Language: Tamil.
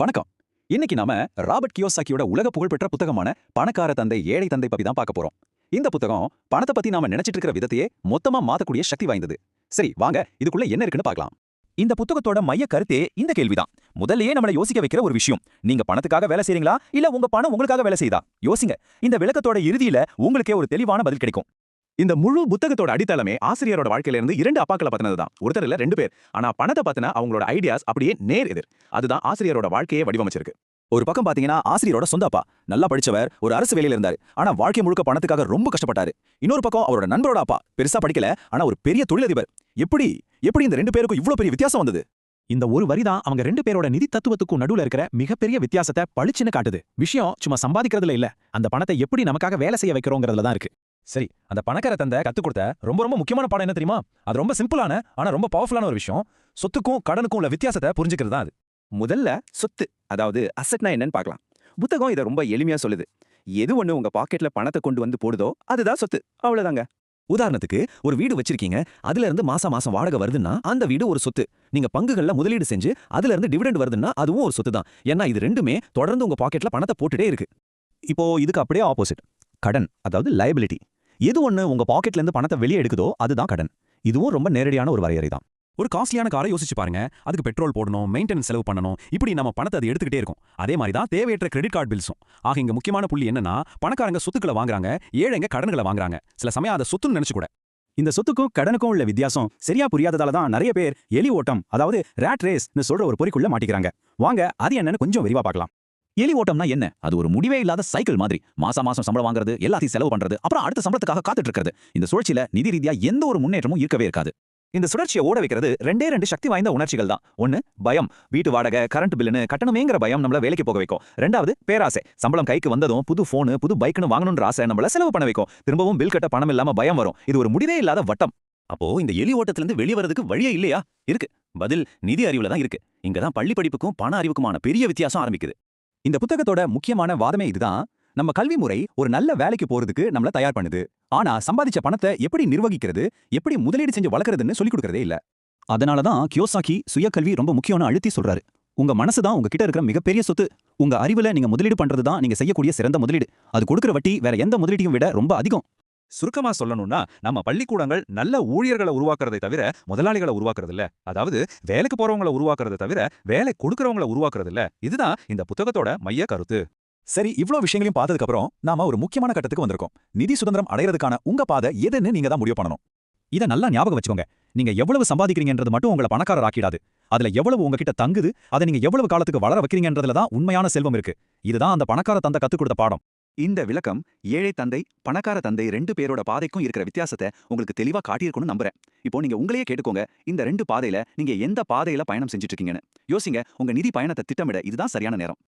வணக்கம். இன்னைக்கு நாம ராபர்ட் கியோசாக்கியோட உலக புகழ்பெற்ற புத்தகமான பணக்கார தந்தை ஏழை தந்தை பத்தி தான் பார்க்க போறோம். இந்த புத்தகம் பணத்தை பத்தி நாம நினைச்சிட்டு இருக்கிற விதத்தையே மொத்தமா மாத்தக்கூடிய சக்தி வாய்ந்தது. சரி, வாங்க இதுக்குள்ள என்ன இருக்குன்னு பார்க்கலாம். இந்த புத்தகத்தோட மைய கருத்தே இந்த கேள்விதான். முதல்லயே நம்மள யோசிக்க வைக்கிற ஒரு விஷயம். நீங்க பணத்துக்காக வேலை செய்றீங்களா இல்ல உங்க பணம் உங்களுக்காக வேலை செய்தா? யோசிங்க. இந்த விளக்கத்தோட இறுதியில உங்களுக்கே ஒரு தெளிவான பதில் கிடைக்கும். இந்த முழு புத்தகத்தோட அடித்தளமே ஆசிரியரோட வாழ்க்கையில இருந்து இரண்டு அப்பாக்களை பத்தினதுதான். ஒருத்தர் இல்ல, ரெண்டு பேர். ஆனா பணத்தை பத்தின அவங்களோட ஐடியாஸ் அப்படியே நேர் எதிர். அதுதான் ஆசிரியரோட வாழ்க்கையை வடிவமைச்சிருக்கு. ஒரு பக்கம் பாத்தீங்கன்னா ஆசிரியரோட சொந்த அப்பா நல்லா படிச்சவர், ஒரு அரசு வேலையில இருந்தாரு. ஆனா வாழ்க்கை முழுக்க பணத்துக்காக ரொம்ப கஷ்டப்பட்டாரு. இன்னொரு பக்கம் அவரோட நண்பரோட அப்பா பெருசா படிக்கல, ஆனா ஒரு பெரிய தொழிலதிபர். எப்படி எப்படி இந்த ரெண்டு பேருக்கும் இவ்ளோ பெரிய வித்தியாசம் வந்தது? இந்த ஒரு வரிதான் அவங்க ரெண்டு பேரோட நிதி தத்துவத்துக்கும் நடுவுல இருக்கிற மிகப்பெரிய வித்தியாசத்தை பளிச்சுன்னு காட்டுது. விஷயம் சும்மா சம்பாதிக்கிறதுல இல்ல, அந்த பணத்தை எப்படி நமக்காக வேலை செய்ய வைக்கிறோங்கிறதுல தான் இருக்கு. சரி, அந்த பணக்கார தந்தை கத்துக் கொடுத்த ரொம்ப முக்கியமான பாடம் என்ன தெரியுமா? அது ரொம்ப சிம்பிளான ஆனா ரொம்ப பவர்ஃபுல்லான ஒரு விஷயம். சொத்துக்கும் கடனுக்கும் உள்ள வித்தியாசத்தை புரிஞ்சுக்கிறது தான் அது. முதல்ல சொத்து, அதாவது அசெட்னா என்னன்னு பார்க்கலாம். புத்தகம் இதை ரொம்ப எளிமையா சொல்லுது. எது ஒண்ணு உங்க பாக்கெட்ல பணத்தை கொண்டு வந்து போடுதோ அதுதான் சொத்து. அவ்வளவுதாங்க. உதாரணத்துக்கு ஒரு வீடு வச்சிருக்கீங்க, அதுல இருந்து மாசம் மாசம் வாடகை வருதுன்னா அந்த வீடு ஒரு சொத்து. நீங்க பங்குகள்ல முதலீடு செஞ்சு அதுல இருந்து டிவிடெண்ட் வருதுன்னா அதுவும் ஒரு சொத்து தான். ஏன்னா இது ரெண்டுமே தொடர்ந்து உங்க பாக்கெட்ல பணத்தை போட்டுட்டே இருக்கு. இப்போ இதுக்கு அப்படியே ஆப்போசிட், கடன், அதாவது லைபிலிட்டி. எது ஒண்ணு உங்க பாக்கெட்ல இருந்து பணத்தை வெளியே எடுக்குதோ அதுதான் கடன். இதுவும் ரொம்ப நேரடியான ஒரு வரையறை தான். ஒரு காஸ்ட்லியான காரை யோசிச்சு பாருங்க. அதுக்கு பெட்ரோல் போடணும், மெயின்டெனன்ஸ் செலவு பண்ணணும், இப்படி நம்ம பணத்தை அது எடுத்துக்கிட்டே இருக்கும். அதே மாதிரி தான் தேவையற்ற கிரெடிட் கார்டு பில்ஸும். ஆக இங்க முக்கியமான புள்ளி என்னன்னா, பணக்காரங்க சொத்துக்களை வாங்குறாங்க, ஏழைங்க கடன்களை வாங்குறாங்க. சில சமயம் அதை சொத்துன்னு நினைச்சு கூட. இந்த சொத்துக்கும் கடனுக்கும் உள்ள வித்தியாசம் சரியா புரியாததால தான் நிறைய பேர் எலி ஓட்டம், அதாவது ரேட் ரேஸ்னு சொல்ற ஒரு பொறிக்குள்ள மாட்டிக்கிறாங்க. வாங்க அது என்னன்னு கொஞ்சம் விரிவா பார்க்கலாம். எலி ஓட்டம்னா என்ன? அது ஒரு முடிவே இல்லாத சைக்கிள் மாதிரி. மாசம் மாசம் சம்பளம் வாங்குறது, எல்லாத்தையும் செலவு பண்றது, அப்புறம் அடுத்த சம்பளத்துக்காக காத்துட்டு இருக்கிறது. இந்த சுழற்சியில நிதி ரீதியா எந்த ஒரு முன்னேற்றமும் இருக்கவே இருக்காது. இந்த சுழற்சியை ஓட வைக்கிறது ரெண்டு சக்தி வாய்ந்த உணர்ச்சிகள் தான். ஒன்னு பயம், வீட்டு வாடகை, கரண்ட் பில்லுன்னு கட்டணமேங்கிற பயம் நம்மள வேலைக்கு போக வைக்கும். ரெண்டாவது பேராசை, சம்பளம் கைக்கு வந்ததும் புது போனு புது பைக்னு வாங்கணும்ன்ற ஆசை நம்மள செலவு பண்ண வைக்கும். திரும்பவும் பில் கட்ட பணம் இல்லாம பயம் வரும். இது ஒரு முடிவே இல்லாத வட்டம். அப்போ இந்த எலி ஓட்டத்துல இருந்து வெளியே வரதுக்கு வழியே இல்லையா? இருக்கு. பதில் நிதி அறிவுல தான் இருக்கு. இங்கதான் பள்ளி படிப்புக்கும் பண அறிவுக்குமான பெரிய வித்தியாசம் ஆரம்பிக்குது. இந்த புத்தகத்தோட முக்கியமான வாதமே இதுதான். நம்ம கல்வி முறை ஒரு நல்ல வேலைக்கு போறதுக்கு நம்மள தயார் பண்ணுது. ஆனா சம்பாதிச்ச பணத்தை எப்படி நிர்வகிக்கிறது, எப்படி முதலீடு செஞ்சு வளர்க்கறதுன்னு சொல்லிக் கொடுக்கறதே இல்ல. அதனாலதான் கியோசாக்கி சுயக்கல்வி ரொம்ப முக்கியம்னு அழுத்தி சொல்றாரு. உங்க மனசு தான் உங்ககிட்ட இருக்கிற மிகப்பெரிய சொத்து. உங்க அறிவுல நீங்க முதலீடு பண்றது தான் நீங்க செய்யக்கூடிய சிறந்த முதலீடு. அது கொடுக்கிற வட்டி வேற எந்த முதலீட்டையும் விட ரொம்ப அதிகம். சுருக்கமா சொல்லணும்னா, நம்ம பள்ளிக்கூடங்கள் நல்ல ஊழியர்களை உருவாக்குறதை தவிர முதலாளிகளை உருவாக்குறது இல்ல. அதாவது வேலைக்கு போறவங்களை உருவாக்குறதை தவிர வேலை கொடுக்கறவங்களை உருவாக்குறது இல்ல. இதுதான் இந்த புத்தகத்தோட மைய கருத்து. சரி, இவ்ளோ விஷயங்களையும் பார்த்ததுக்கு அப்புறம் நாம ஒரு முக்கியமான கட்டத்துக்கு வந்திருக்கோம். நிதி சுதந்திரம் அடையறதுக்கான உங்க பாதை எதுன்னு நீங்க தான் முடிவு பண்ணணும். இத நல்லா ஞாபகம் வச்சுக்கோங்க. நீங்க எவ்வளவு சம்பாதிக்கிறீங்கன்றது மட்டும் உங்களை பணக்காரர் ஆக்கிடாது. அதுல எவ்வளவு உங்ககிட்ட தங்குது, அதை நீங்க எவ்வளவு காலத்துக்கு வளர வைக்கிறீங்கன்றதுல தான் உண்மையான செல்வம் இருக்கு. இதுதான் அந்த பணக்கார தந்தை கத்துக் கொடுத்த பாடம். இந்த விளக்கம் ஏழை தந்தை பணக்கார தந்தை ரெண்டு பேரோட பாதைக்கும் இருக்கிற வித்தியாசத்தை உங்களுக்கு தெளிவா காட்டியிருக்கும்னு நம்புறேன். இப்போ நீங்க உங்களையே கேட்டுக்கோங்க, இந்த ரெண்டு பாதையில நீங்க எந்த பாதையில பயணம் செஞ்சுட்டு இருக்கீங்கன்னு யோசிங்க. உங்க நிதி பயணத்தை திட்டமிட இதுதான் சரியான நேரம்.